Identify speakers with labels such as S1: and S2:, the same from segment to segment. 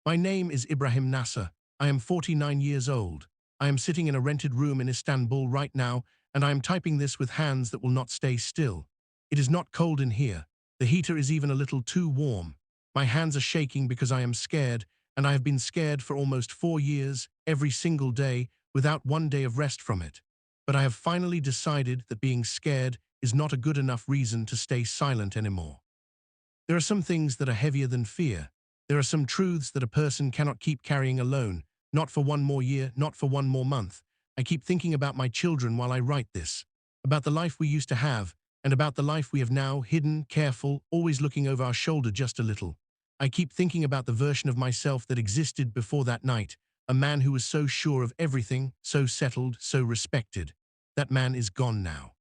S1: My name is Ibrahim Nasser. I am 49 years old. I am sitting in a rented room in Istanbul right now, and I am typing this with hands that will not stay still. It is not cold in here. The heater is even a little too warm. My hands are shaking because I am scared, and I have been scared for almost 4 years, every single day, without one day of rest from it. But I have finally decided that being scared is not a good enough reason to stay silent anymore. There are some things that are heavier than fear. There are some truths that a person cannot keep carrying alone, not for one more year, not for one more month. I keep thinking about my children while I write this, about the life we used to have, and about the life we have now, hidden, careful, always looking over our shoulder just a little. I keep thinking about the version of myself that existed before that night, a man who was so sure of everything, so settled, so respected. That man is gone now.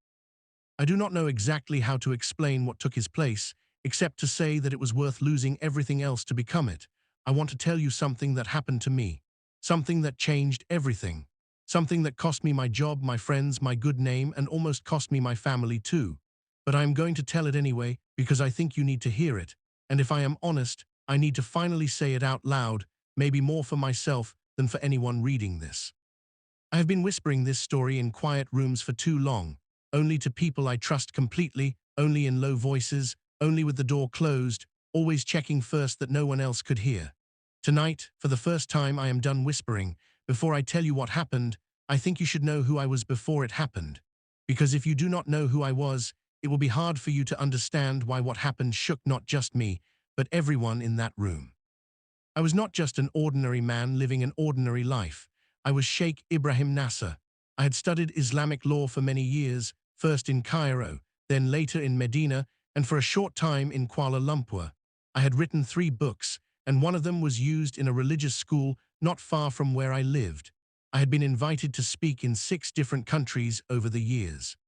S1: I do not know exactly how to explain what took his place, except to say that it was worth losing everything else to become it. I want to tell you something that happened to me, something that changed everything, something that cost me my job, my friends, my good name, and almost cost me my family too. But I am going to tell it anyway because I think you need to hear it, and if I am honest, I need to finally say it out loud, maybe more for myself than for anyone reading this. I have been whispering this story in quiet rooms for too long, only to people I trust completely, only in low voices, only with the door closed, always checking first that no one else could hear. Tonight, for the first time, I am done whispering. Before I tell you what happened, I think you should know who I was before it happened. Because if you do not know who I was, it will be hard for you to understand why what happened shook not just me, but everyone in that room. I was not just an ordinary man living an ordinary life. I was Sheikh Ibrahim Nasser. I had studied Islamic law for many years, first in Cairo, then later in Medina, and for a short time in Kuala Lumpur. I had written 3 books, and one of them was used in a religious school not far from where I lived. I had been invited to speak in 6 different countries over the years.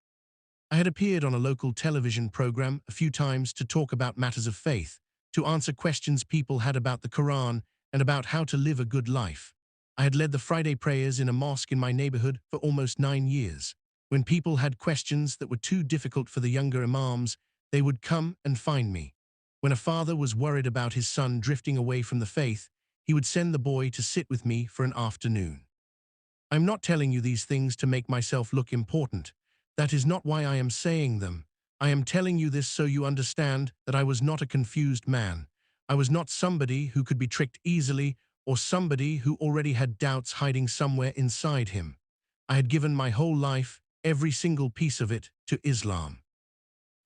S1: I had appeared on a local television program a few times to talk about matters of faith, to answer questions people had about the Quran and about how to live a good life. I had led the Friday prayers in a mosque in my neighborhood for almost 9 years. When people had questions that were too difficult for the younger imams, they would come and find me. When a father was worried about his son drifting away from the faith, he would send the boy to sit with me for an afternoon. I'm not telling you these things to make myself look important. That is not why I am saying them. I am telling you this so you understand that I was not a confused man. I was not somebody who could be tricked easily or somebody who already had doubts hiding somewhere inside him. I had given my whole life, every single piece of it, to Islam.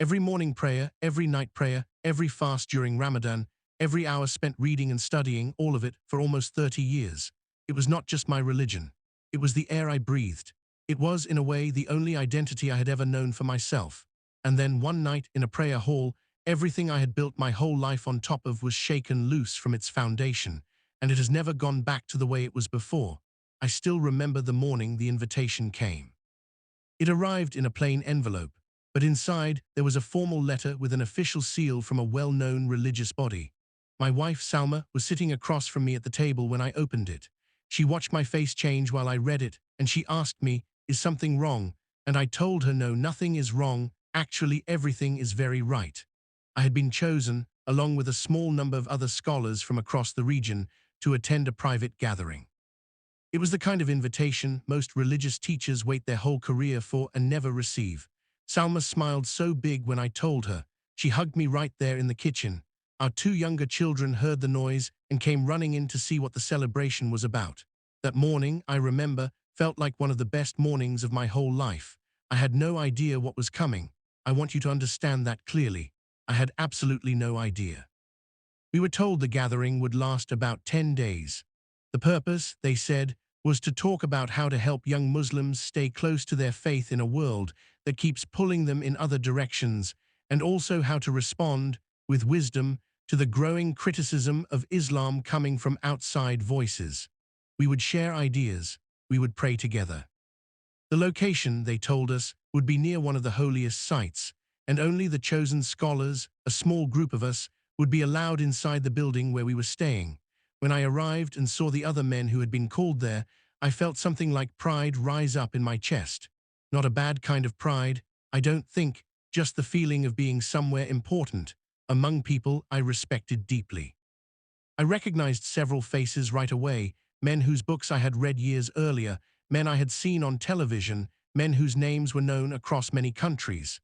S1: Every morning prayer, every night prayer, every fast during Ramadan, every hour spent reading and studying, all of it for almost 30 years. It was not just my religion. It was the air I breathed. It was, in a way, the only identity I had ever known for myself. And then one night in a prayer hall, everything I had built my whole life on top of was shaken loose from its foundation, and it has never gone back to the way it was before. I still remember the morning the invitation came. It arrived in a plain envelope, but inside there was a formal letter with an official seal from a well-known religious body. My wife, Salma, was sitting across from me at the table when I opened it. She watched my face change while I read it, and she asked me, "Is something wrong?" And I told her, "No, nothing is wrong. Actually, everything is very right." I had been chosen, along with a small number of other scholars from across the region, to attend a private gathering. It was the kind of invitation most religious teachers wait their whole career for and never receive. Salma smiled so big when I told her. She hugged me right there in the kitchen. Our 2 younger children heard the noise and came running in to see what the celebration was about. That morning, I remember, felt like one of the best mornings of my whole life. I had no idea what was coming. I want you to understand that clearly. I had absolutely no idea. We were told the gathering would last about 10 days. The purpose, they said, was to talk about how to help young Muslims stay close to their faith in a world that keeps pulling them in other directions, and also how to respond, with wisdom, to the growing criticism of Islam coming from outside voices. We would share ideas. We would pray together. The location, they told us, would be near one of the holiest sites, and only the chosen scholars, a small group of us, would be allowed inside the building where we were staying. When I arrived and saw the other men who had been called there, I felt something like pride rise up in my chest. Not a bad kind of pride, I don't think, just the feeling of being somewhere important, among people I respected deeply. I recognized several faces right away, men whose books I had read years earlier, men I had seen on television, men whose names were known across many countries.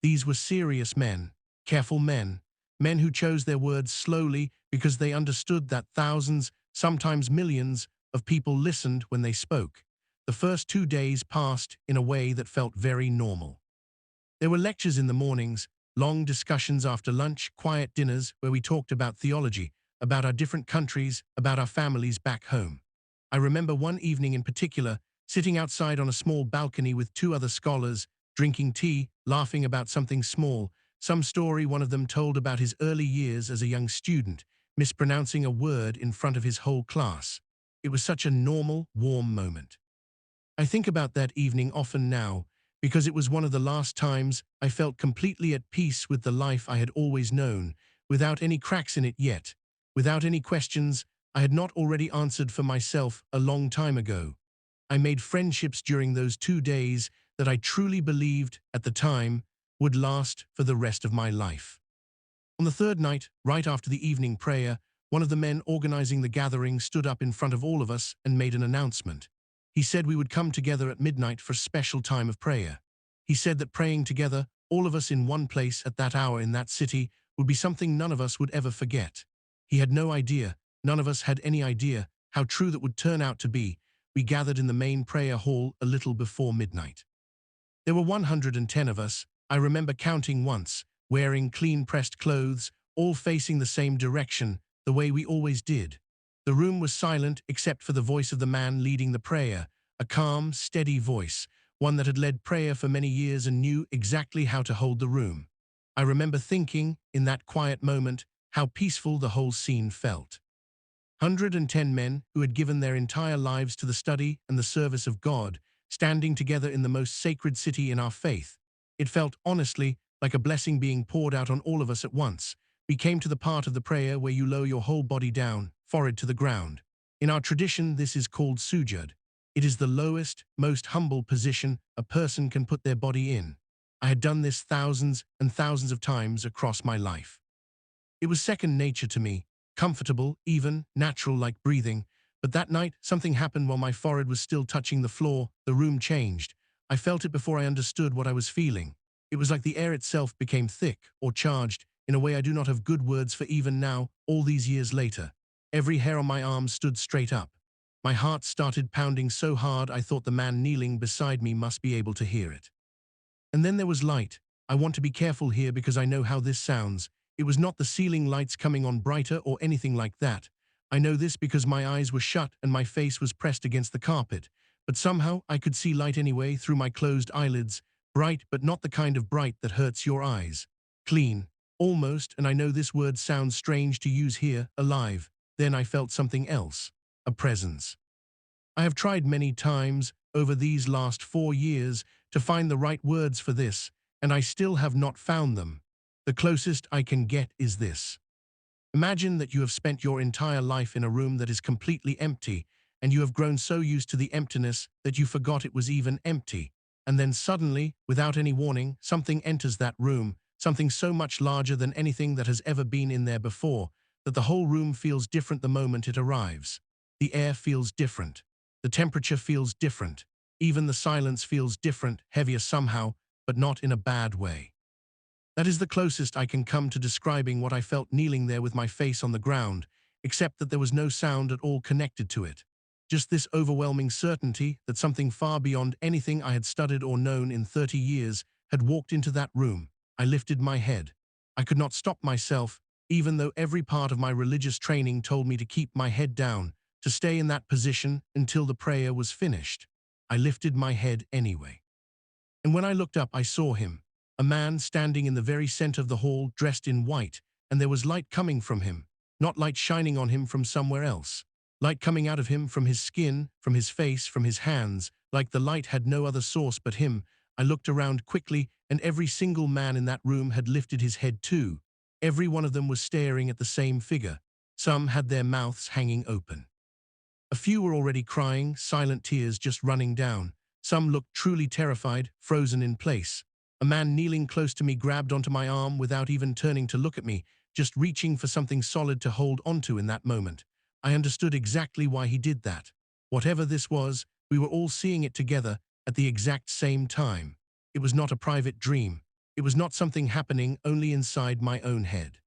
S1: These were serious men, careful men, men who chose their words slowly because they understood that thousands, sometimes millions, of people listened when they spoke. The first 2 days passed in a way that felt very normal. There were lectures in the mornings, long discussions after lunch, quiet dinners where we talked about theology, about our different countries, about our families back home. I remember one evening in particular, sitting outside on a small balcony with two other scholars, drinking tea, laughing about something small, some story one of them told about his early years as a young student, mispronouncing a word in front of his whole class. It was such a normal, warm moment. I think about that evening often now, because it was one of the last times I felt completely at peace with the life I had always known, without any cracks in it yet, without any questions I had not already answered for myself a long time ago. I made friendships during those 2 days that I truly believed, at the time, would last for the rest of my life. On the third night, right after the evening prayer, one of the men organizing the gathering stood up in front of all of us and made an announcement. He said we would come together at midnight for a special time of prayer. He said that praying together, all of us in one place at that hour in that city, would be something none of us would ever forget. He had no idea, none of us had any idea, how true that would turn out to be. We gathered in the main prayer hall a little before midnight. There were 110 of us, I remember counting once, wearing clean-pressed clothes, all facing the same direction, the way we always did. The room was silent except for the voice of the man leading the prayer, a calm, steady voice, one that had led prayer for many years and knew exactly how to hold the room. I remember thinking, in that quiet moment, how peaceful the whole scene felt. 110 men who had given their entire lives to the study and the service of God, standing together in the most sacred city in our faith. It felt, honestly, like a blessing being poured out on all of us at once. We came to the part of the prayer where you lower your whole body down, forehead to the ground. In our tradition, this is called sujud. It is the lowest, most humble position a person can put their body in. I had done this thousands and thousands of times across my life. It was second nature to me, comfortable, even, natural like breathing. But that night, something happened while my forehead was still touching the floor. The room changed. I felt it before I understood what I was feeling. It was like the air itself became thick or charged in a way I do not have good words for even now, all these years later. Every hair on my arm stood straight up. My heart started pounding so hard I thought the man kneeling beside me must be able to hear it. And then there was light. I want to be careful here because I know how this sounds. It was not the ceiling lights coming on brighter or anything like that. I know this because my eyes were shut and my face was pressed against the carpet. But somehow I could see light anyway through my closed eyelids. Bright, but not the kind of bright that hurts your eyes. Clean. Almost, and I know this word sounds strange to use here, alive. Then I felt something else. A presence. I have tried many times over these last 4 years to find the right words for this, and I still have not found them. The closest I can get is this. Imagine that you have spent your entire life in a room that is completely empty, and you have grown so used to the emptiness that you forgot it was even empty. And then suddenly, without any warning, something enters that room, something so much larger than anything that has ever been in there before, that the whole room feels different the moment it arrives. The air feels different. The temperature feels different. Even the silence feels different, heavier somehow, but not in a bad way. That is the closest I can come to describing what I felt kneeling there with my face on the ground, except that there was no sound at all connected to it. Just this overwhelming certainty that something far beyond anything I had studied or known in 30 years had walked into that room. I lifted my head. I could not stop myself, even though every part of my religious training told me to keep my head down, to stay in that position until the prayer was finished. I lifted my head anyway. And when I looked up, I saw him. A man standing in the very center of the hall, dressed in white, and there was light coming from him, not light shining on him from somewhere else. Light coming out of him from his skin, from his face, from his hands, like the light had no other source but him. I looked around quickly, and every single man in that room had lifted his head too. Every one of them was staring at the same figure. Some had their mouths hanging open. A few were already crying, silent tears just running down. Some looked truly terrified, frozen in place. A man kneeling close to me grabbed onto my arm without even turning to look at me, just reaching for something solid to hold onto in that moment. I understood exactly why he did that. Whatever this was, we were all seeing it together at the exact same time. It was not a private dream. It was not something happening only inside my own head.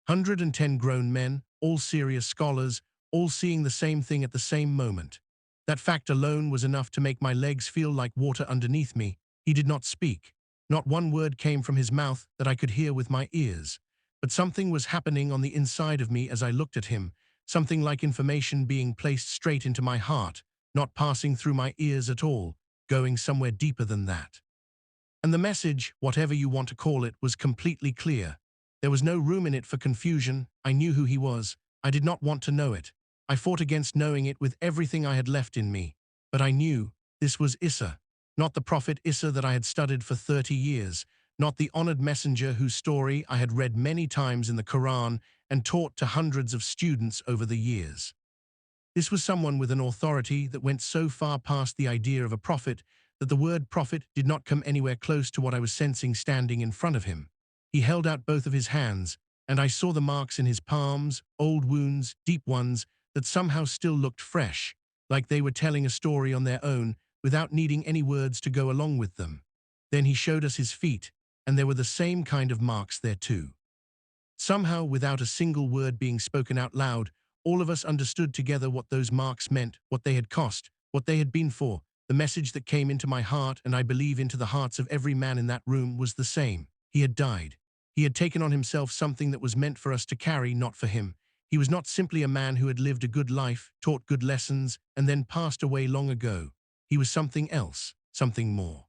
S1: 110 grown men, all serious scholars, all seeing the same thing at the same moment. That fact alone was enough to make my legs feel like water underneath me. He did not speak. Not one word came from his mouth that I could hear with my ears. But something was happening on the inside of me as I looked at him, something like information being placed straight into my heart, not passing through my ears at all, going somewhere deeper than that. And the message, whatever you want to call it, was completely clear. There was no room in it for confusion. I knew who he was. I did not want to know it. I fought against knowing it with everything I had left in me. But I knew this was Issa, not the prophet Issa that I had studied for 30 years, not the honored messenger whose story I had read many times in the Quran and taught to hundreds of students over the years. This was someone with an authority that went so far past the idea of a prophet that the word prophet did not come anywhere close to what I was sensing standing in front of him. He held out both of his hands, and I saw the marks in his palms, old wounds, deep ones, that somehow still looked fresh, like they were telling a story on their own without needing any words to go along with them. Then he showed us his feet, and there were the same kind of marks there too. Somehow, without a single word being spoken out loud, all of us understood together what those marks meant, what they had cost, what they had been for. The message that came into my heart, and I believe into the hearts of every man in that room, was the same. He had died. He had taken on himself something that was meant for us to carry, not for him. He was not simply a man who had lived a good life, taught good lessons, and then passed away long ago. He was something else, something more.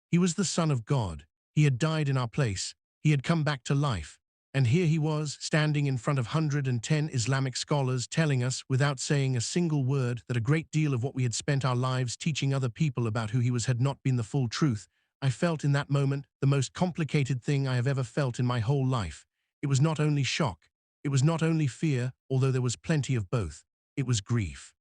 S1: He was the Son of God. He had died in our place. He had come back to life. And here he was, standing in front of 110 Islamic scholars, telling us, without saying a single word, that a great deal of what we had spent our lives teaching other people about who he was had not been the full truth. I felt in that moment the most complicated thing I have ever felt in my whole life. It was not only shock. It was not only fear, although there was plenty of both. It was grief.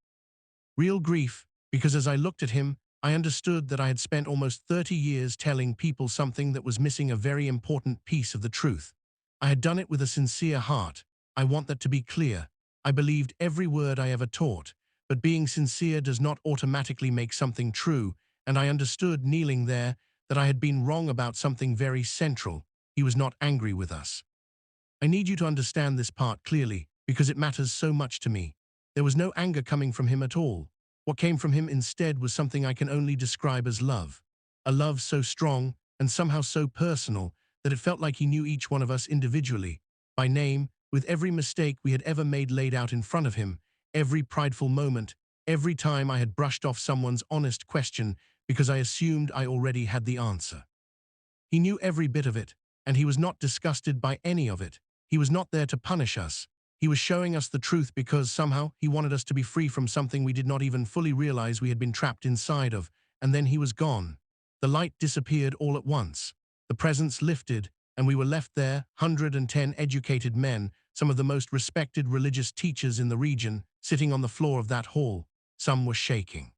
S1: Real grief, because as I looked at him, I understood that I had spent almost 30 years telling people something that was missing a very important piece of the truth. I had done it with a sincere heart. I want that to be clear. I believed every word I ever taught, but being sincere does not automatically make something true, and I understood, kneeling there, that I had been wrong about something very central. He was not angry with us. I need you to understand this part clearly, because it matters so much to me. There was no anger coming from him at all. What came from him instead was something I can only describe as love. A love so strong and somehow so personal that it felt like he knew each one of us individually, by name, with every mistake we had ever made laid out in front of him, every prideful moment, every time I had brushed off someone's honest question because I assumed I already had the answer. He knew every bit of it, and he was not disgusted by any of it. He was not there to punish us. He was showing us the truth because somehow he wanted us to be free from something we did not even fully realize we had been trapped inside of, and then he was gone. The light disappeared all at once. The presence lifted, and we were left there, 110 educated men, some of the most respected religious teachers in the region, sitting on the floor of that hall. Some were shaking.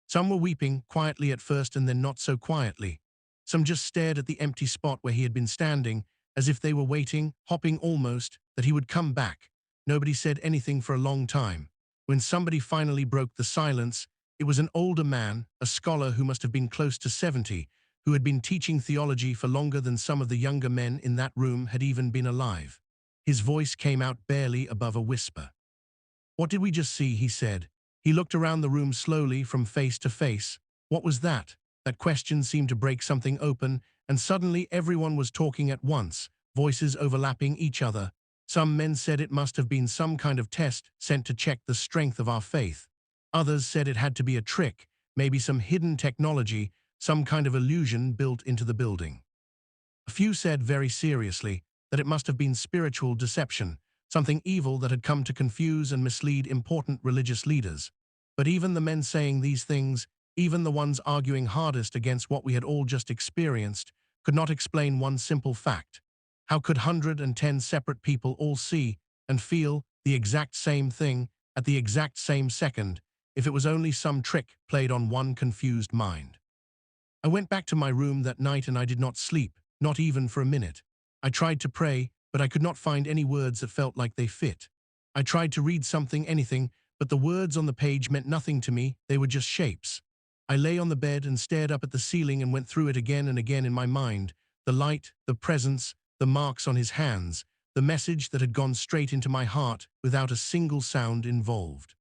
S1: Some were weeping, quietly at first and then not so quietly. Some just stared at the empty spot where he had been standing, as if they were waiting, hopping almost, that he would come back. Nobody said anything for a long time. When somebody finally broke the silence, it was an older man, a scholar who must have been close to 70, who had been teaching theology for longer than some of the younger men in that room had even been alive. His voice came out barely above a whisper. "What did we just see?" he said. He looked around the room slowly from face to face. What was that? That question seemed to break something open, and suddenly everyone was talking at once, voices overlapping each other. Some men said it must have been some kind of test sent to check the strength of our faith. Others said it had to be a trick, maybe some hidden technology, some kind of illusion built into the building. A few said very seriously that it must have been spiritual deception, something evil that had come to confuse and mislead important religious leaders. But even the men saying these things, even the ones arguing hardest against what we had all just experienced, could not explain one simple fact. How could 110 separate people all see and feel the exact same thing at the exact same second if it was only some trick played on one confused mind? I went back to my room that night and I did not sleep, not even for a minute. I tried to pray, but I could not find any words that felt like they fit. I tried to read something, anything, but the words on the page meant nothing to me, they were just shapes. I lay on the bed and stared up at the ceiling and went through it again and again in my mind, the light, the presence, the marks on his hands, the message that had gone straight into my heart without a single sound involved.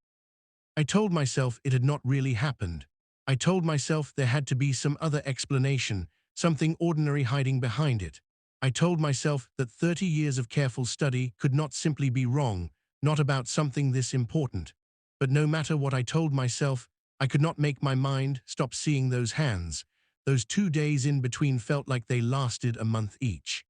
S1: I told myself it had not really happened. I told myself there had to be some other explanation, something ordinary hiding behind it. I told myself that 30 years of careful study could not simply be wrong, not about something this important. But no matter what I told myself, I could not make my mind stop seeing those hands. Those 2 days in between felt like they lasted a month each.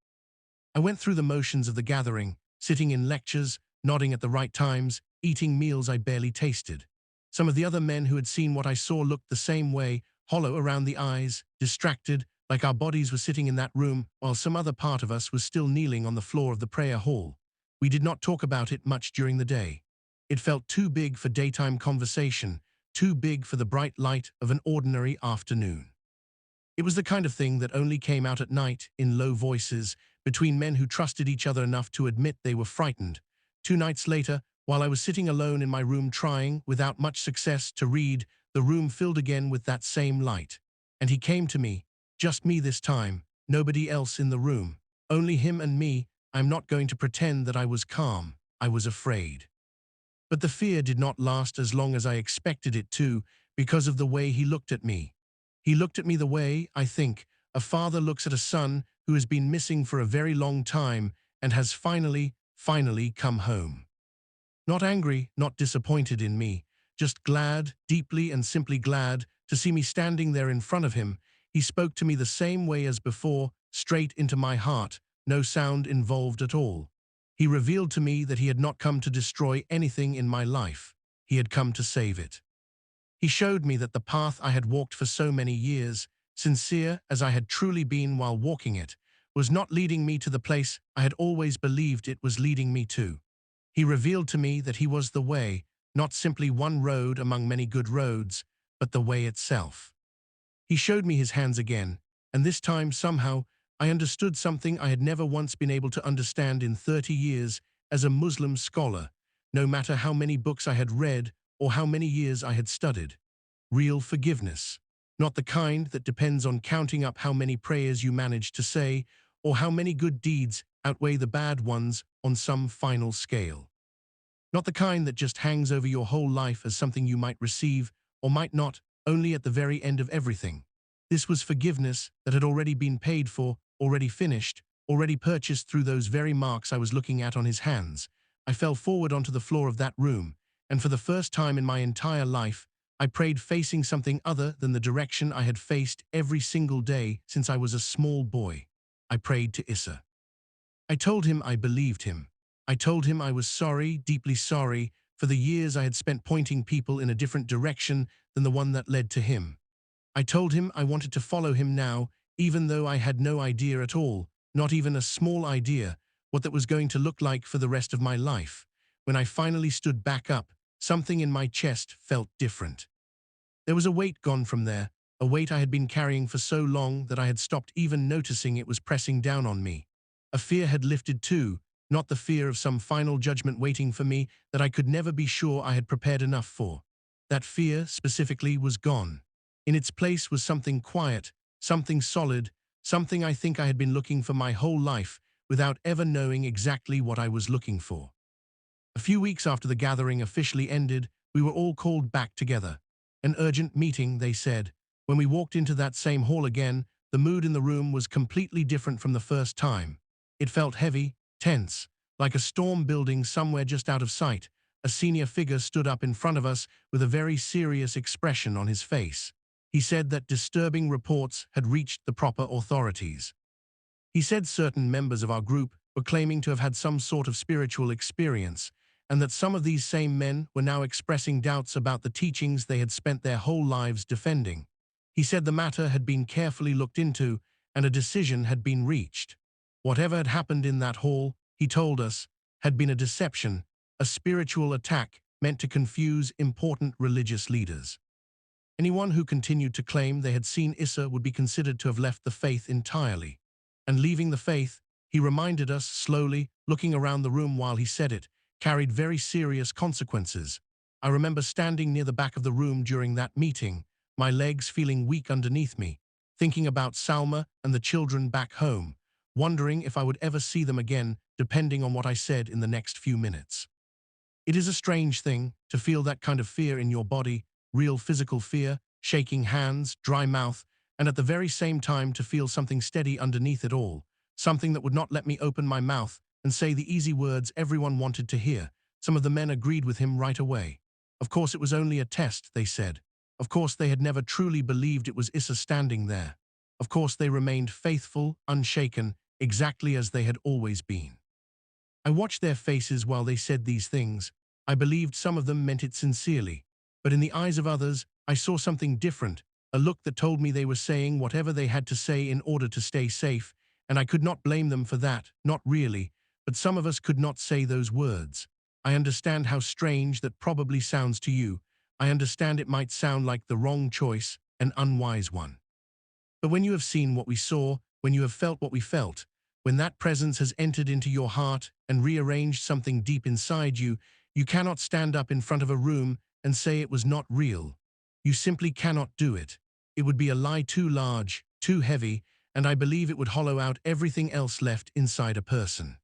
S1: I went through the motions of the gathering, sitting in lectures, nodding at the right times, eating meals I barely tasted. Some of the other men who had seen what I saw looked the same way, hollow around the eyes, distracted, like our bodies were sitting in that room, while some other part of us was still kneeling on the floor of the prayer hall. We did not talk about it much during the day. It felt too big for daytime conversation, too big for the bright light of an ordinary afternoon. It was the kind of thing that only came out at night, in low voices, between men who trusted each other enough to admit they were frightened. 2 nights later, while I was sitting alone in my room trying, without much success, to read, the room filled again with that same light. And he came to me, just me this time, nobody else in the room, only him and me. I'm not going to pretend that I was calm, I was afraid. But the fear did not last as long as I expected it to, because of the way he looked at me. He looked at me the way, I think, a father looks at a son who has been missing for a very long time and has finally come home. Not angry, not disappointed in me, just glad, deeply and simply glad, to see me standing there in front of him. He spoke to me the same way as before, straight into my heart, no sound involved at all. He revealed to me that he had not come to destroy anything in my life. He had come to save it. He showed me that the path I had walked for so many years, sincere as I had truly been while walking it, was not leading me to the place I had always believed it was leading me to. He revealed to me that he was the way, not simply one road among many good roads, but the way itself. He showed me his hands again, and this time, somehow, I understood something I had never once been able to understand in 30 years as a Muslim scholar, no matter how many books I had read or how many years I had studied. Real forgiveness. Not the kind that depends on counting up how many prayers you manage to say or how many good deeds outweigh the bad ones on some final scale. Not the kind that just hangs over your whole life as something you might receive or might not, only at the very end of everything. This was forgiveness that had already been paid for, already finished, already purchased through those very marks I was looking at on his hands. I fell forward onto the floor of that room, and for the first time in my entire life, I prayed facing something other than the direction I had faced every single day since I was a small boy. I prayed to Issa. I told him I believed him. I told him I was sorry, deeply sorry, for the years I had spent pointing people in a different direction than the one that led to him. I told him I wanted to follow him now, even though I had no idea at all, not even a small idea, what that was going to look like for the rest of my life. When I finally stood back up, something in my chest felt different. There was a weight gone from there, a weight I had been carrying for so long that I had stopped even noticing it was pressing down on me. A fear had lifted too, not the fear of some final judgment waiting for me that I could never be sure I had prepared enough for. That fear, specifically, was gone. In its place was something quiet, something solid, something I think I had been looking for my whole life without ever knowing exactly what I was looking for. A few weeks after the gathering officially ended, we were all called back together. An urgent meeting, they said. When we walked into that same hall again, the mood in the room was completely different from the first time. It felt heavy, tense, like a storm building somewhere just out of sight. A senior figure stood up in front of us with a very serious expression on his face. He said that disturbing reports had reached the proper authorities. He said certain members of our group were claiming to have had some sort of spiritual experience, and that some of these same men were now expressing doubts about the teachings they had spent their whole lives defending. He said the matter had been carefully looked into and a decision had been reached. Whatever had happened in that hall, he told us, had been a deception, a spiritual attack meant to confuse important religious leaders. Anyone who continued to claim they had seen Issa would be considered to have left the faith entirely. And leaving the faith, He reminded us, slowly, looking around the room while he said it, carried very serious consequences. I remember standing near the back of the room during that meeting, my legs feeling weak underneath me, thinking about Salma and the children back home, wondering if I would ever see them again, depending on what I said in the next few minutes. It is a strange thing to feel that kind of fear in your body, real physical fear, shaking hands, dry mouth, and at the very same time to feel something steady underneath it all, something that would not let me open my mouth and say the easy words everyone wanted to hear. Some of the men agreed with him right away. Of course it was only a test, they said. Of course they had never truly believed it was Issa standing there. Of course they remained faithful, unshaken, exactly as they had always been. I watched their faces while they said these things. I believed some of them meant it sincerely, but in the eyes of others, I saw something different, a look that told me they were saying whatever they had to say in order to stay safe, and I could not blame them for that, not really, but some of us could not say those words. I understand how strange that probably sounds to you. I understand it might sound like the wrong choice, an unwise one. But when you have seen what we saw, when you have felt what we felt, when that presence has entered into your heart and rearranged something deep inside you, you cannot stand up in front of a room and say it was not real. You simply cannot do it. It would be a lie too large, too heavy, and I believe it would hollow out everything else left inside a person.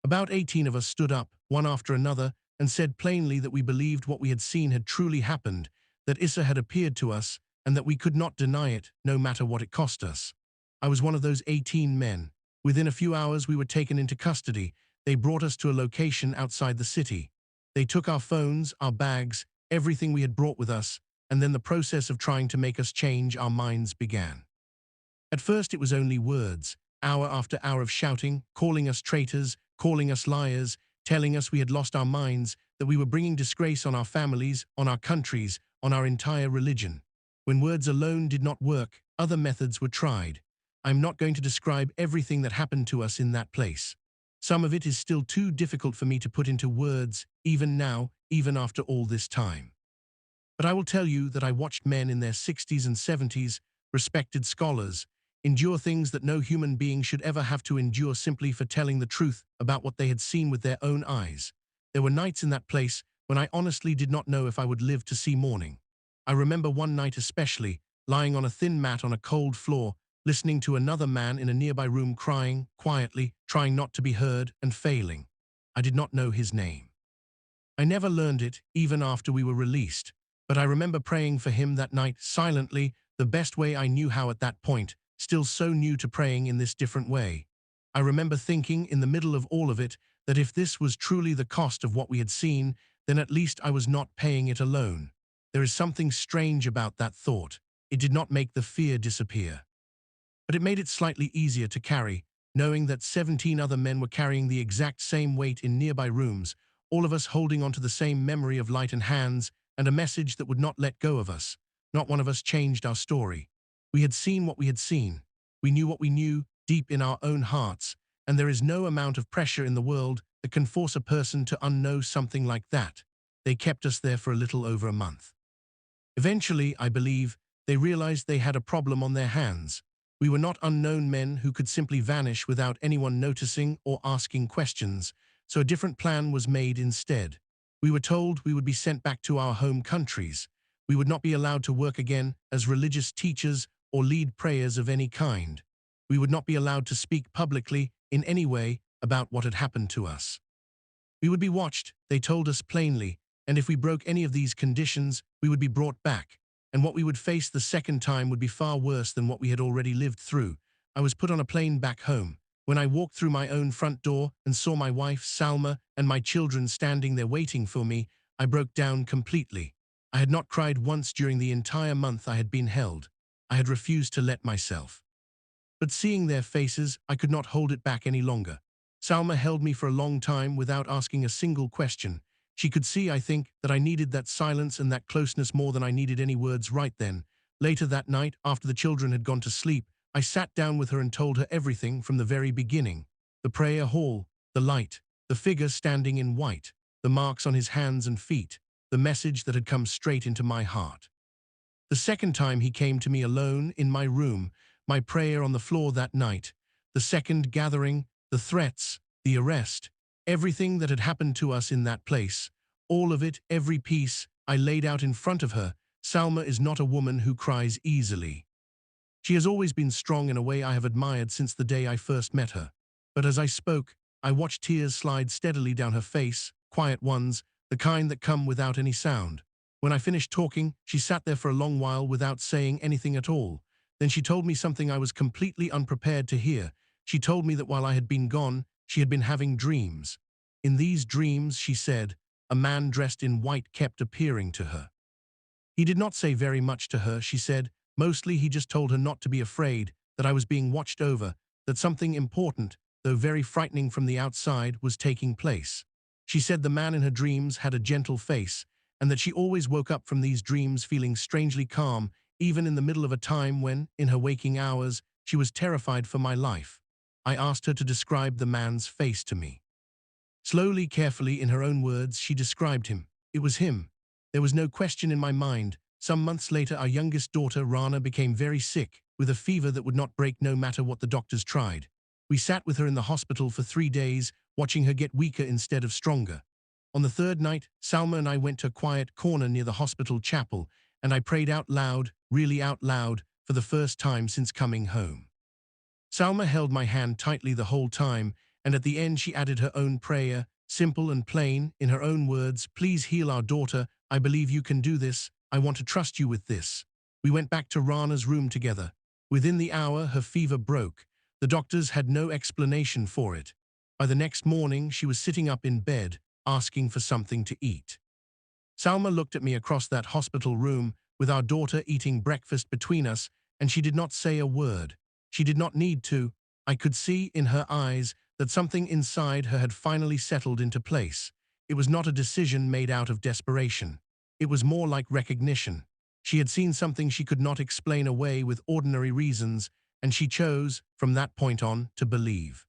S1: About 18 of us stood up, one after another, and said plainly that we believed what we had seen had truly happened, that Issa had appeared to us, and that we could not deny it, no matter what it cost us. I was one of those 18 men. Within a few hours we were taken into custody. They brought us to a location outside the city. They took our phones, our bags, everything we had brought with us, and then the process of trying to make us change our minds began. At first it was only words, hour after hour of shouting, calling us traitors, calling us liars, telling us we had lost our minds, that we were bringing disgrace on our families, on our countries, on our entire religion. When words alone did not work, other methods were tried. I'm not going to describe everything that happened to us in that place. Some of it is still too difficult for me to put into words, even now, even after all this time. But I will tell you that I watched men in their 60s and 70s, respected scholars, endure things that no human being should ever have to endure simply for telling the truth about what they had seen with their own eyes. There were nights in that place when I honestly did not know if I would live to see morning. I remember one night especially, lying on a thin mat on a cold floor, listening to another man in a nearby room crying, quietly, trying not to be heard, and failing. I did not know his name. I never learned it, even after we were released, but I remember praying for him that night, silently, the best way I knew how at that point, still so new to praying in this different way. I remember thinking, in the middle of all of it, that if this was truly the cost of what we had seen, then at least I was not paying it alone. There is something strange about that thought. It did not make the fear disappear. But it made it slightly easier to carry, knowing that 17 other men were carrying the exact same weight in nearby rooms, all of us holding onto the same memory of light and hands, and a message that would not let go of us. Not one of us changed our story. We had seen what we had seen. We knew what we knew, deep in our own hearts, and there is no amount of pressure in the world that can force a person to unknow something like that. They kept us there for a little over a month. Eventually, I believe, they realized they had a problem on their hands. We were not unknown men who could simply vanish without anyone noticing or asking questions, so a different plan was made instead. We were told we would be sent back to our home countries. We would not be allowed to work again as religious teachers or lead prayers of any kind. We would not be allowed to speak publicly in any way about what had happened to us. We would be watched, they told us plainly, and if we broke any of these conditions, we would be brought back, and what we would face the second time would be far worse than what we had already lived through. I was put on a plane back home. When I walked through my own front door and saw my wife, Salma, and my children standing there waiting for me, I broke down completely. I had not cried once during the entire month I had been held. I had refused to let myself. But seeing their faces, I could not hold it back any longer. Salma held me for a long time without asking a single question. She could see, I think, that I needed that silence and that closeness more than I needed any words right then. Later that night, after the children had gone to sleep, I sat down with her and told her everything from the very beginning. The prayer hall, the light, the figure standing in white, the marks on his hands and feet, the message that had come straight into my heart. The second time he came to me alone in my room, my prayer on the floor that night, the second gathering, The threats, the arrest, everything that had happened to us in that place, all of it, every piece, I laid out in front of her. Salma is not a woman who cries easily. She has always been strong in a way I have admired since the day I first met her. But as I spoke, I watched tears slide steadily down her face, quiet ones, the kind that come without any sound. When I finished talking, she sat there for a long while without saying anything at all. Then she told me something I was completely unprepared to hear. She told me that while I had been gone, she had been having dreams. In these dreams, she said, a man dressed in white kept appearing to her. He did not say very much to her, she said. Mostly he just told her not to be afraid, that I was being watched over, that something important, though very frightening from the outside, was taking place. She said the man in her dreams had a gentle face, and that she always woke up from these dreams feeling strangely calm, even in the middle of a time when, in her waking hours, she was terrified for my life. I asked her to describe the man's face to me. Slowly, carefully, in her own words, she described him. It was him. There was no question in my mind. Some months later, our youngest daughter, Rana, became very sick, with a fever that would not break no matter what the doctors tried. We sat with her in the hospital for 3 days, watching her get weaker instead of stronger. On the third night, Salma and I went to a quiet corner near the hospital chapel, and I prayed out loud, really out loud, for the first time since coming home. Salma held my hand tightly the whole time, and at the end she added her own prayer, simple and plain, in her own words, "Please heal our daughter. I believe you can do this. I want to trust you with this." We went back to Rana's room together. Within the hour, her fever broke. The doctors had no explanation for it. By the next morning, she was sitting up in bed, asking for something to eat. Salma looked at me across that hospital room, with our daughter eating breakfast between us, and she did not say a word. She did not need to. I could see in her eyes that something inside her had finally settled into place. It was not a decision made out of desperation. It was more like recognition. She had seen something she could not explain away with ordinary reasons, and she chose, from that point on, to believe.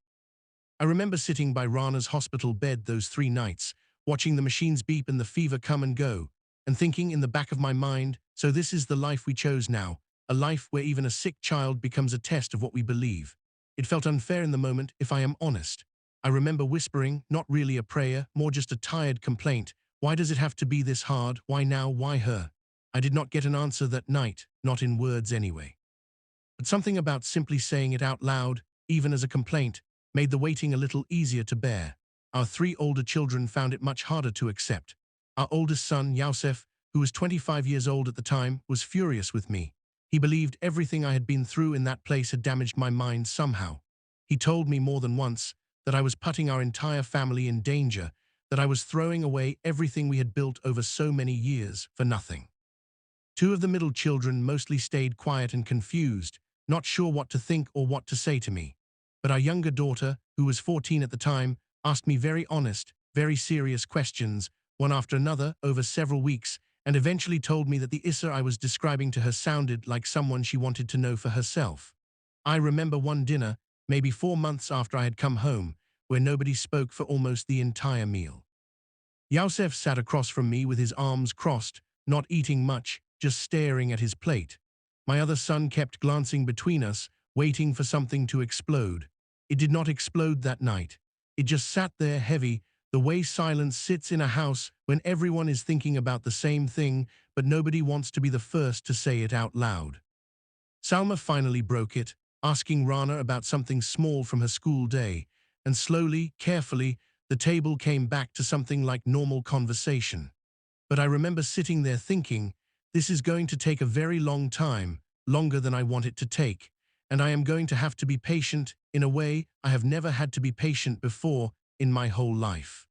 S1: I remember sitting by Rana's hospital bed those 3 nights, watching the machines beep and the fever come and go, and thinking in the back of my mind, so this is the life we chose now, a life where even a sick child becomes a test of what we believe. It felt unfair in the moment, if I am honest. I remember whispering, not really a prayer, more just a tired complaint. Why does it have to be this hard? Why now? Why her? I did not get an answer that night, not in words anyway. But something about simply saying it out loud, even as a complaint, made the waiting a little easier to bear. Our 3 older children found it much harder to accept. Our oldest son, Yusuf, who was 25 years old at the time, was furious with me. He believed everything I had been through in that place had damaged my mind somehow. He told me more than once that I was putting our entire family in danger, that I was throwing away everything we had built over so many years for nothing. 2 of the middle children mostly stayed quiet and confused, not sure what to think or what to say to me. But our younger daughter, who was 14 at the time, asked me very honest, very serious questions, one after another, over several weeks, and eventually told me that the Issa I was describing to her sounded like someone she wanted to know for herself. I remember one dinner, maybe 4 months after I had come home, where nobody spoke for almost the entire meal. Yusuf sat across from me with his arms crossed, not eating much, just staring at his plate. My other son kept glancing between us, waiting for something to explode. It did not explode that night. It just sat there heavy, the way silence sits in a house when everyone is thinking about the same thing, but nobody wants to be the first to say it out loud. Salma finally broke it, asking Rana about something small from her school day, and slowly, carefully, the table came back to something like normal conversation. But I remember sitting there thinking, this is going to take a very long time, longer than I want it to take, and I am going to have to be patient in a way I have never had to be patient before in my whole life.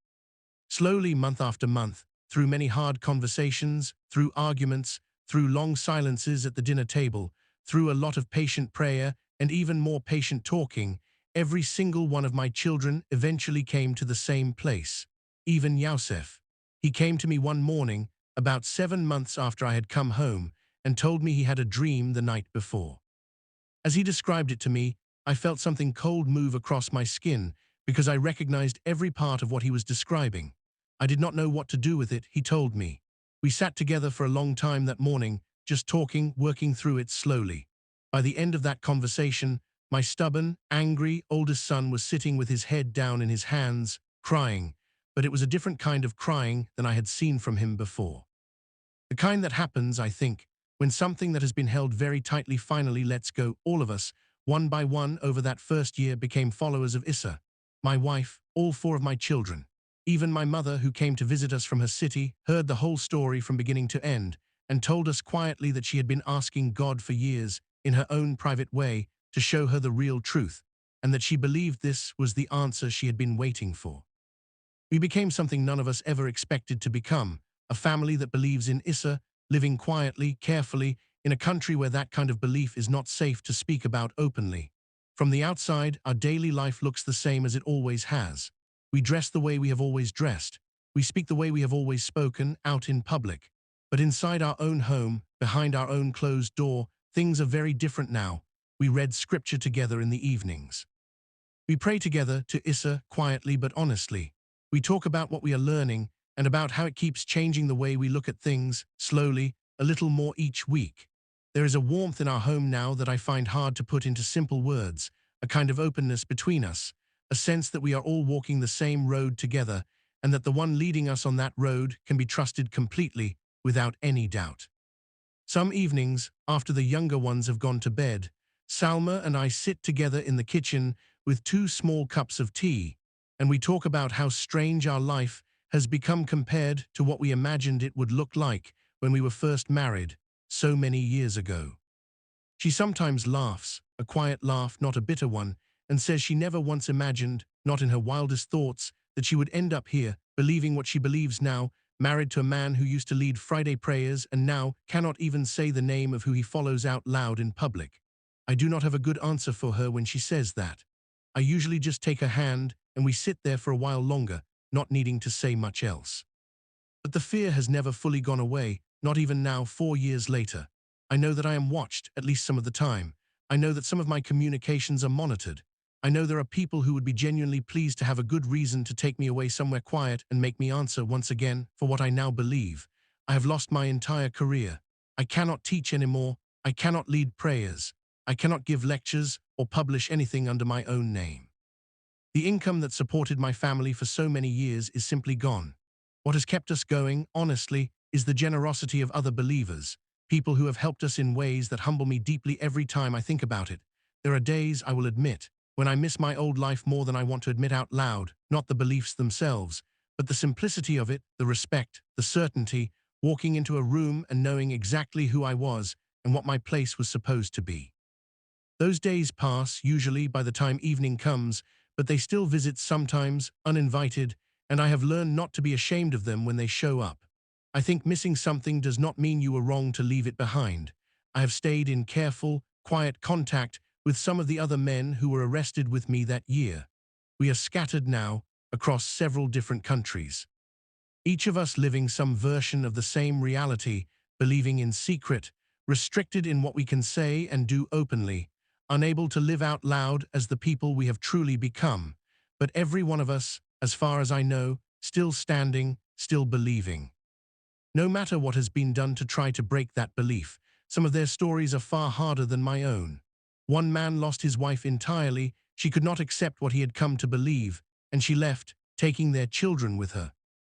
S1: Slowly, month after month, through many hard conversations, through arguments, through long silences at the dinner table, through a lot of patient prayer and even more patient talking, every single one of my children eventually came to the same place, even Yusuf. He came to me one morning, about 7 months after I had come home, and told me he had a dream the night before. As he described it to me, I felt something cold move across my skin because I recognized every part of what he was describing. I did not know what to do with it, he told me. We sat together for a long time that morning, just talking, working through it slowly. By the end of that conversation, My stubborn, angry, oldest son was sitting with his head down in his hands, crying, but it was a different kind of crying than I had seen from him before. The kind that happens, I think, when something that has been held very tightly finally lets go. All of us, one by one over that first year, became followers of Issa. My wife, all four of my children. Even my mother, who came to visit us from her city, heard the whole story from beginning to end and told us quietly that she had been asking God for years, in her own private way, to show her the real truth, and that she believed this was the answer she had been waiting for. We became something none of us ever expected to become, a family that believes in Issa, living quietly, carefully, in a country where that kind of belief is not safe to speak about openly. From the outside, our daily life looks the same as it always has. We dress the way we have always dressed. We speak the way we have always spoken, out in public. But inside our own home, behind our own closed door, things are very different now. We read scripture together in the evenings. We pray together to Issa quietly but honestly. We talk about what we are learning and about how it keeps changing the way we look at things, slowly, a little more each week. There is a warmth in our home now that I find hard to put into simple words, a kind of openness between us, a sense that we are all walking the same road together and that the one leading us on that road can be trusted completely, without any doubt. Some evenings, after the younger ones have gone to bed, Salma and I sit together in the kitchen with 2 small cups of tea, and we talk about how strange our life has become compared to what we imagined it would look like when we were first married, so many years ago. She sometimes laughs, a quiet laugh, not a bitter one, and says she never once imagined, not in her wildest thoughts, that she would end up here, believing what she believes now, married to a man who used to lead Friday prayers and now cannot even say the name of who he follows out loud in public. I do not have a good answer for her when she says that. I usually just take her hand and we sit there for a while longer, not needing to say much else. But the fear has never fully gone away, not even now 4 years later. I know that I am watched, at least some of the time. I know that some of my communications are monitored. I know there are people who would be genuinely pleased to have a good reason to take me away somewhere quiet and make me answer once again for what I now believe. I have lost my entire career. I cannot teach anymore. I cannot lead prayers. I cannot give lectures or publish anything under my own name. The income that supported my family for so many years is simply gone. What has kept us going, honestly, is the generosity of other believers, people who have helped us in ways that humble me deeply every time I think about it. There are days, I will admit, when I miss my old life more than I want to admit out loud, not the beliefs themselves, but the simplicity of it, the respect, the certainty, walking into a room and knowing exactly who I was and what my place was supposed to be. Those days pass, usually, by the time evening comes, but they still visit sometimes, uninvited, and I have learned not to be ashamed of them when they show up. I think missing something does not mean you were wrong to leave it behind. I have stayed in careful, quiet contact with some of the other men who were arrested with me that year. We are scattered now across several different countries. Each of us living some version of the same reality, believing in secret, restricted in what we can say and do openly, unable to live out loud as the people we have truly become, but every one of us, as far as I know, still standing, still believing. No matter what has been done to try to break that belief, some of their stories are far harder than my own. One man lost his wife entirely. She could not accept what he had come to believe, and she left, taking their children with her.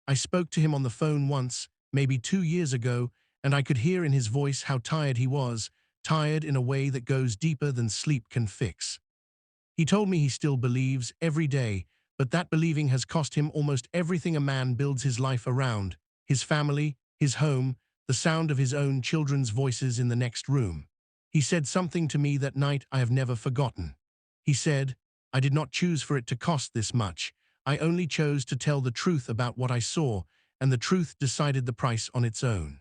S1: I spoke to him on the phone once, maybe 2 years ago, and I could hear in his voice how tired he was, tired in a way that goes deeper than sleep can fix. He told me he still believes every day, but that believing has cost him almost everything a man builds his life around: his family, his home, the sound of his own children's voices in the next room. He said something to me that night I have never forgotten. He said, "I did not choose for it to cost this much. I only chose to tell the truth about what I saw, and the truth decided the price on its own."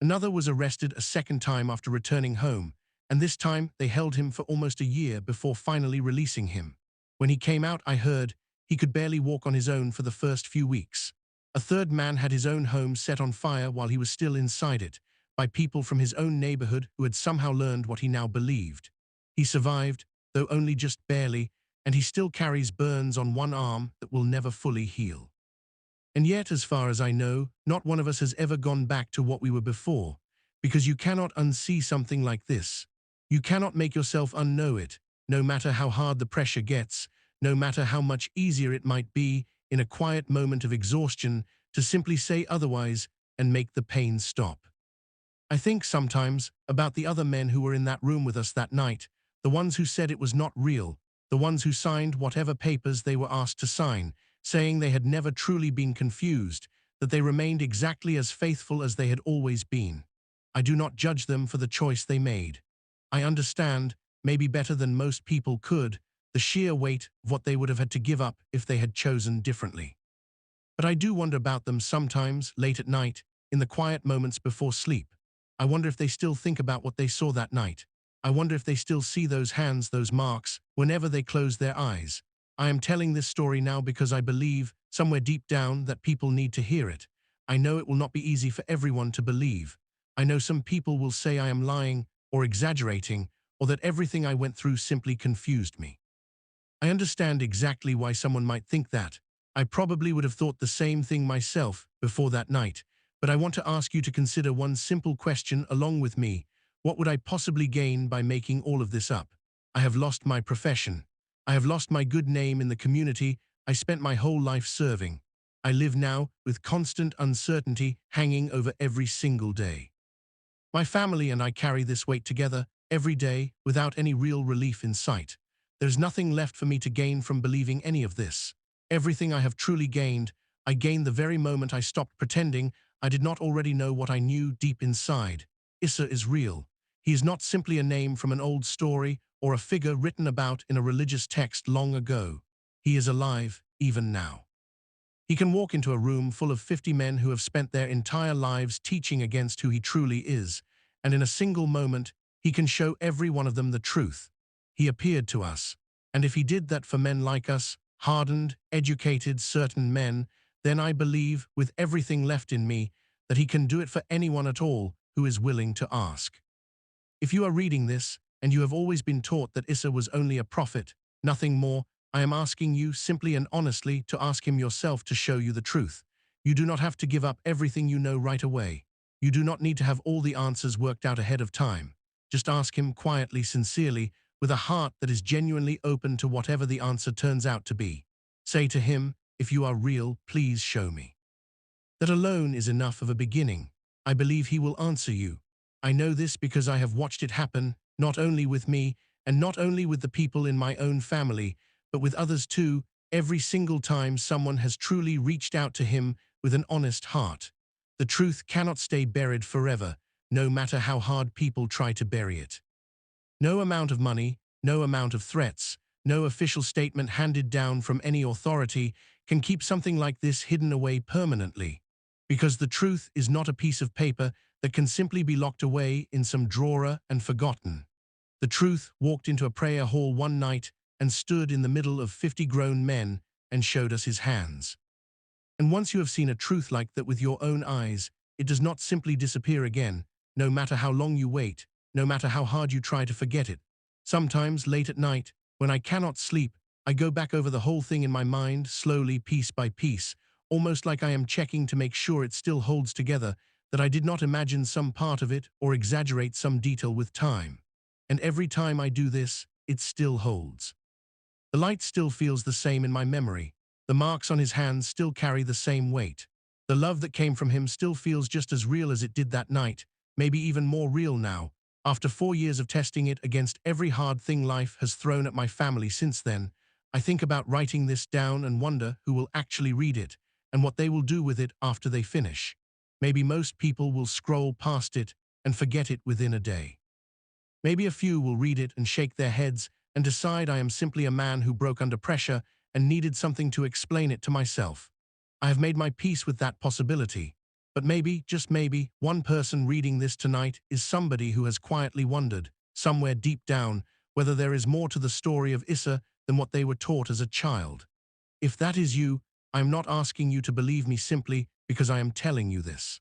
S1: Another was arrested a second time after returning home, and this time they held him for almost a year before finally releasing him. When he came out, I heard he could barely walk on his own for the first few weeks. A third man had his own home set on fire while he was still inside it, by people from his own neighborhood who had somehow learned what he now believed. He survived, though only just barely, and he still carries burns on one arm that will never fully heal. And yet, as far as I know, not one of us has ever gone back to what we were before, because you cannot unsee something like this. You cannot make yourself unknow it. no matter how hard the pressure gets, no matter how much easier it might be in a quiet moment of exhaustion to simply say otherwise and make the pain stop. I think sometimes about the other men who were in that room with us that night, the ones who said it was not real, the ones who signed whatever papers they were asked to sign, saying they had never truly been confused, that they remained exactly as faithful as they had always been. I do not judge them for the choice they made. I understand, maybe better than most people could, the sheer weight of what they would have had to give up if they had chosen differently. But I do wonder about them sometimes, late at night, in the quiet moments before sleep. I wonder if they still think about what they saw that night. I wonder if they still see those hands, those marks, whenever they close their eyes. I am telling this story now because I believe, somewhere deep down, that people need to hear it. I know it will not be easy for everyone to believe. I know some people will say I am lying, or exaggerating, or that everything I went through simply confused me. I understand exactly why someone might think that. I probably would have thought the same thing myself before that night, but I want to ask you to consider one simple question along with me. What would I possibly gain by making all of this up? I have lost my profession. I have lost my good name in the community I spent my whole life serving. I live now with constant uncertainty hanging over every single day. My family and I carry this weight together every day without any real relief in sight. There's nothing left for me to gain from believing any of this. Everything I have truly gained, I gained the very moment I stopped pretending I did not already know what I knew deep inside. Issa is real. He is not simply a name from an old story or a figure written about in a religious text long ago. He is alive, even now. He can walk into a room full of 50 men who have spent their entire lives teaching against who he truly is, and in a single moment, he can show every one of them the truth. He appeared to us, and if he did that for men like us, hardened, educated, certain men, then I believe, with everything left in me, that he can do it for anyone at all who is willing to ask. If you are reading this, and you have always been taught that Issa was only a prophet, nothing more, I am asking you simply and honestly to ask him yourself to show you the truth. You do not have to give up everything you know right away. You do not need to have all the answers worked out ahead of time. Just ask him quietly, sincerely, with a heart that is genuinely open to whatever the answer turns out to be. Say to him, if you are real, please show me. That alone is enough of a beginning. I believe he will answer you. I know this because I have watched it happen, not only with me, and not only with the people in my own family, but with others too, every single time someone has truly reached out to him with an honest heart. The truth cannot stay buried forever, no matter how hard people try to bury it. No amount of money, no amount of threats, no official statement handed down from any authority can keep something like this hidden away permanently. Because the truth is not a piece of paper that can simply be locked away in some drawer and forgotten. The truth walked into a prayer hall one night and stood in the middle of 50 grown men and showed us his hands. And once you have seen a truth like that with your own eyes, it does not simply disappear again, no matter how long you wait, no matter how hard you try to forget it. Sometimes, late at night, when I cannot sleep, I go back over the whole thing in my mind, slowly, piece by piece, almost like I am checking to make sure it still holds together, that I did not imagine some part of it or exaggerate some detail with time. And every time I do this, it still holds. The light still feels the same in my memory. The marks on his hands still carry the same weight. The love that came from him still feels just as real as it did that night, maybe even more real now, after 4 years of testing it against every hard thing life has thrown at my family since then. I think about writing this down and wonder who will actually read it, and what they will do with it after they finish. Maybe most people will scroll past it and forget it within a day. Maybe a few will read it and shake their heads and decide I am simply a man who broke under pressure and needed something to explain it to myself. I have made my peace with that possibility. But maybe, just maybe, one person reading this tonight is somebody who has quietly wondered, somewhere deep down, whether there is more to the story of Issa than what they were taught as a child. If that is you, I am not asking you to believe me simply because I am telling you this.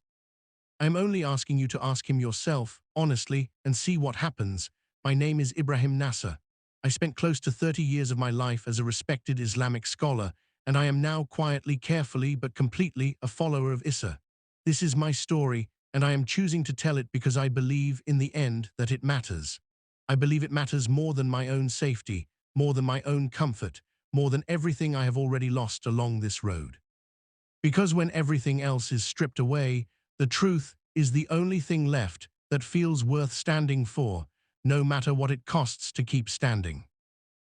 S1: I am only asking you to ask him yourself, honestly, and see what happens. My name is Ibrahim Nasser. I spent close to 30 years of my life as a respected Islamic scholar, and I am now quietly, carefully, but completely a follower of Issa. This is my story, and I am choosing to tell it because I believe, in the end, that it matters. I believe it matters more than my own safety, more than my own comfort, more than everything I have already lost along this road. Because when everything else is stripped away, the truth is the only thing left that feels worth standing for, no matter what it costs to keep standing.